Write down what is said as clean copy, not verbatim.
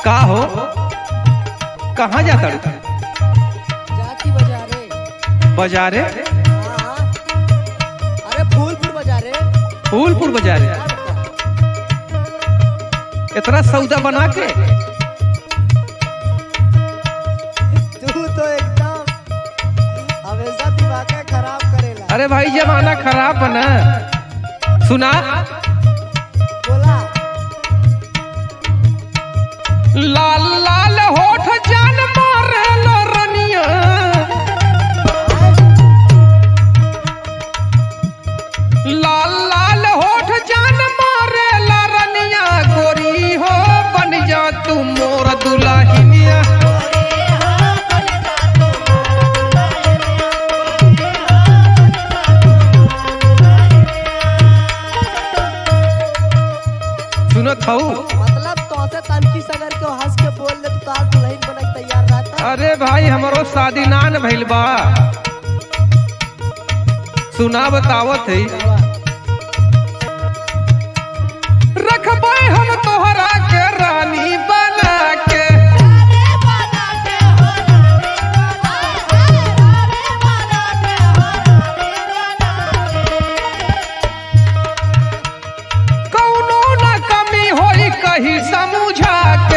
का हो कहाँ जाता रू? जाती बाजारे। बाजारे? हाँ। अरे फूलपुर बाजारे। फूलपुर बाजारे? क्या बता? इतना सौदा बना के? तू तो एकदम हमेशा दिमाग खराब करेला। अरे भाई जमाना खराब बना। सुना बोला। लाल लाल होठ जान मारे लो रनिया, लाल लाल होठ जान मारे ला रनिया, गोरी हो बन जा तू मोर दुल्हनिया। सुनत हूँ? मतलब तो से तनकी सगर के हंस के बोल ले तो तार दुल्हन बने के तैयार रहता। अरे भाई हमरो शादी नान भइल बा। सुना बतावत है, रखबे हम तोहरा के रानी बना के। कौनो न कमी होई कहीं समझा के।